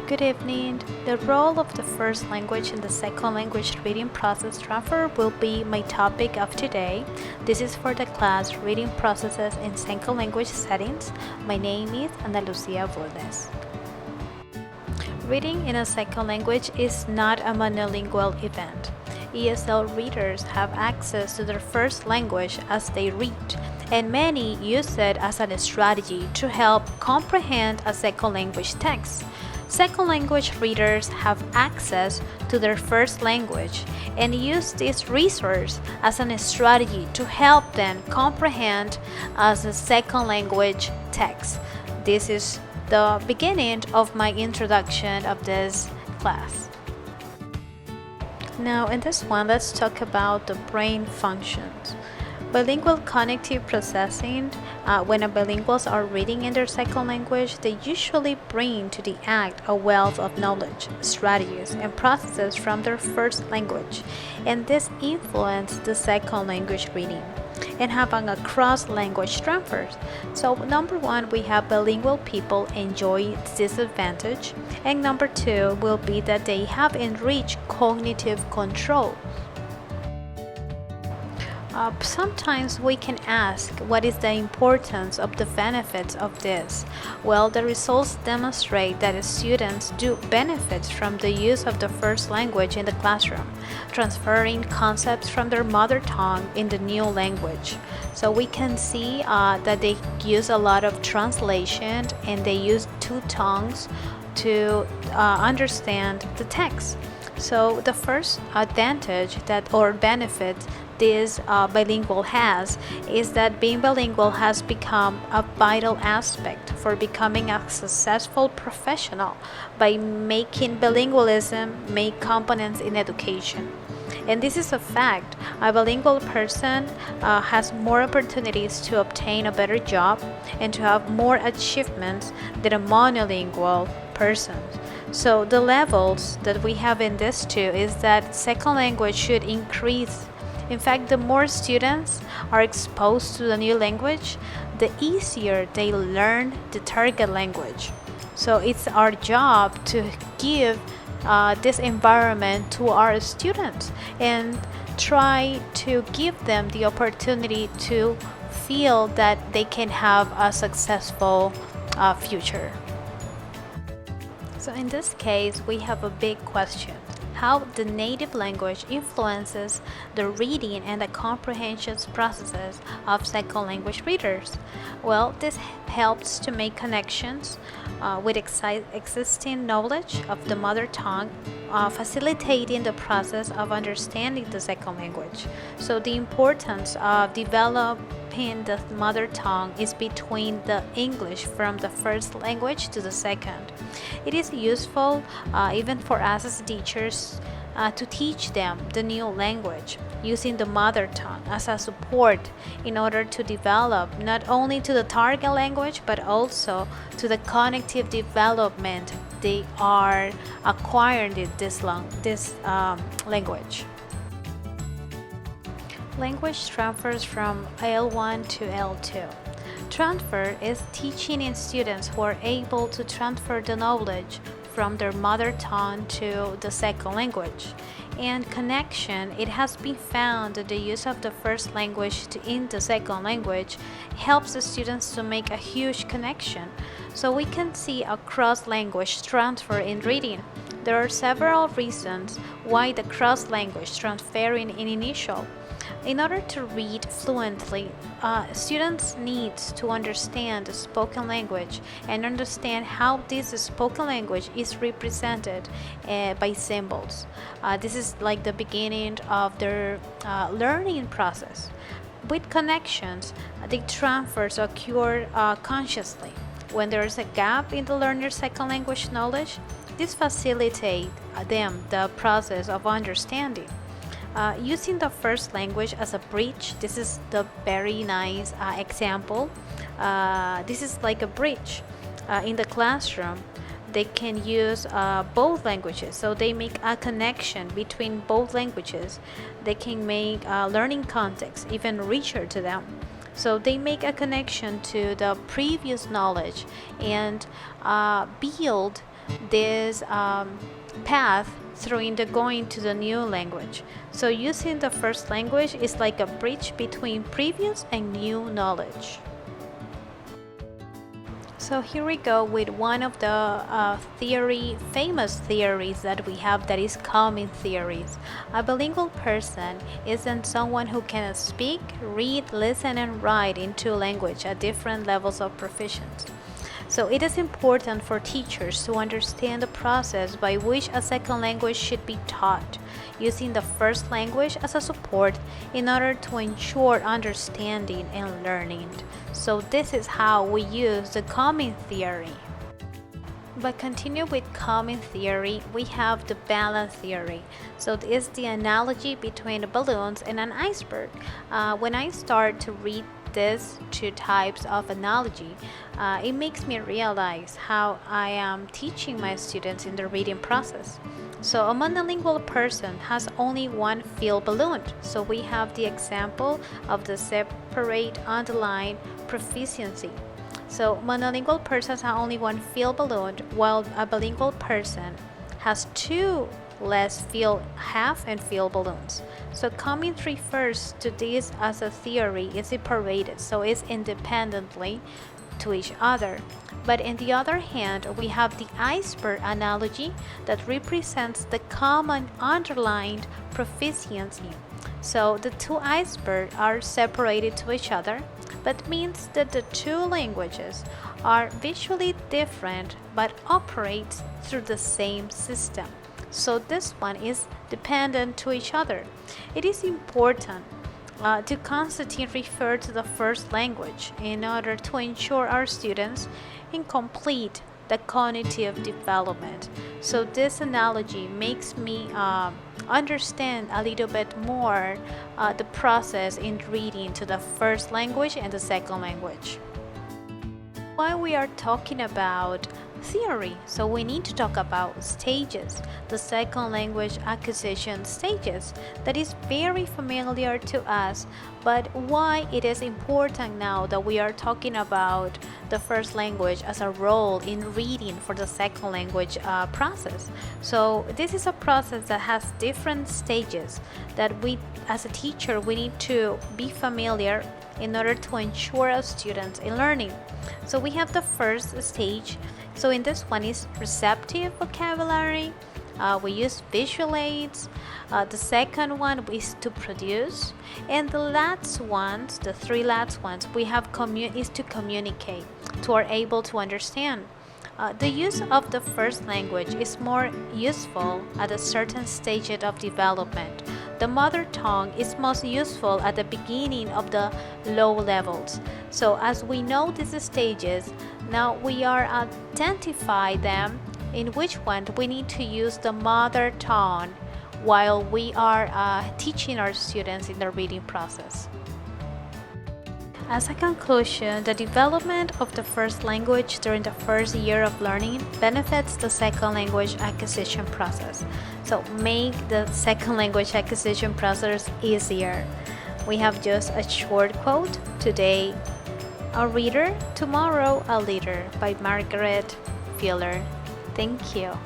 Good evening. The role of the first language in the second language reading process transfer will be my topic of today. This is for the class Reading Processes in Second Language Settings. My name is Ana Lucia Bulnes. Reading in a second language is not a monolingual event. ESL readers have access to their first language as they read, and many use it as a strategy to help comprehend a second language text. Second language readers have access to their first language and use this resource as a strategy to help them comprehend as a second language text. This is the beginning of my introduction of this class. Now in this one, let's talk about the brain functions. Bilingual cognitive processing. When bilinguals are reading in their second language, they usually bring to the act a wealth of knowledge, strategies, and processes from their first language, and this influences the second language reading and having a cross-language transfer. So number one, we have bilingual people enjoy this advantage, and number two will be that they have enriched cognitive control. Sometimes we can ask what is the importance of the benefits of this. Well, the results demonstrate that students do benefit from the use of the first language in the classroom, transferring concepts from their mother tongue in the new language. So we can see that they use a lot of translation and they use two tongues to understand the text. So the first advantage that or benefit this bilingual has is that being bilingual has become a vital aspect for becoming a successful professional by making bilingualism make components in education. And this is a fact. A bilingual person has more opportunities to obtain a better job and to have more achievements than a monolingual person. So the levels that we have in this two is that second language should increase. In fact, the more students are exposed to the new language, the easier they learn the target language. So it's our job to give this environment to our students and try to give them the opportunity to feel that they can have a successful future. So in this case, we have a big question: how the native language influences the reading and the comprehension processes of second language readers. Well, this helps to make connections with existing knowledge of the mother tongue, facilitating the process of understanding the second language. So the importance of developing the mother tongue is between the English from the first language to the second. It is useful even for us as teachers to teach them the new language using the mother tongue as a support in order to develop not only to the target language but also to the cognitive development they are acquiring this language. Language transfers from L1 to L2. Transfer is teaching in students who are able to transfer the knowledge from their mother tongue to the second language. And connection, it has been found that the use of the first language in the second language helps the students to make a huge connection. So we can see a cross-language transfer in reading. There are several reasons why the cross-language transferring in initial. In order to read fluently, students need to understand the spoken language and understand how this spoken language is represented by symbols. This is like the beginning of their learning process. With connections, the transfers occur consciously. When there is a gap in the learner's second language knowledge, this facilitates them the process of understanding. Using the first language as a bridge, this is the very nice example. This is like a bridge in the classroom. They can use both languages, so they make a connection between both languages. They can make learning context even richer to them. So they make a connection to the previous knowledge and build this path through going to the new language. So using the first language is like a bridge between previous and new knowledge. So here we go with one of the famous theories that we have, that is common theories. A bilingual person isn't someone who can speak, read, listen, and write in two languages at different levels of proficiency. So it is important for teachers to understand the process by which a second language should be taught, using the first language as a support in order to ensure understanding and learning. So this is how we use the common theory. But continue with common theory, we have the balance theory. So this is the analogy between the balloons and an iceberg. When I start to read these two types of analogy, it makes me realize how I am teaching my students in the reading process. So a monolingual person has only one field balloon. So we have the example of the separate underlined proficiency. So monolingual persons have only one field balloon, while a bilingual person has two less field half and field balloons. So common refers to this as a theory is separated, so it's independently to each other. But on the other hand, we have the iceberg analogy that represents the common underlined proficiency. So the two icebergs are separated to each other, but means that the two languages are visually different but operate through the same system. So this one is dependent to each other. It is important to constantly refer to the first language in order to ensure our students complete the cognitive development. So this analogy makes me understand a little bit more the process in reading to the first language and the second language. While we are talking about theory, so we need to talk about stages, the second language acquisition stages. That is very familiar to us, but why it is important now that we are talking about the first language as a role in reading for the second language process. So this is a process that has different stages that we as a teacher we need to be familiar in order to ensure our students in learning. So we have the first stage. So in this one is receptive vocabulary. We use visual aids. The second one is to produce, and the last ones, the three last ones, we have is to communicate, to are able to understand. The use of the first language is more useful at a certain stage of development. The mother tongue is most useful at the beginning of the low levels. So as we know these stages, now we are identify them in which one we need to use the mother tongue while we are teaching our students in the reading process. As a conclusion, the development of the first language during the first year of learning benefits the second language acquisition process. So make the second language acquisition process easier. We have just a short quote. Today, a reader, tomorrow a leader by Margaret Fuller. Thank you.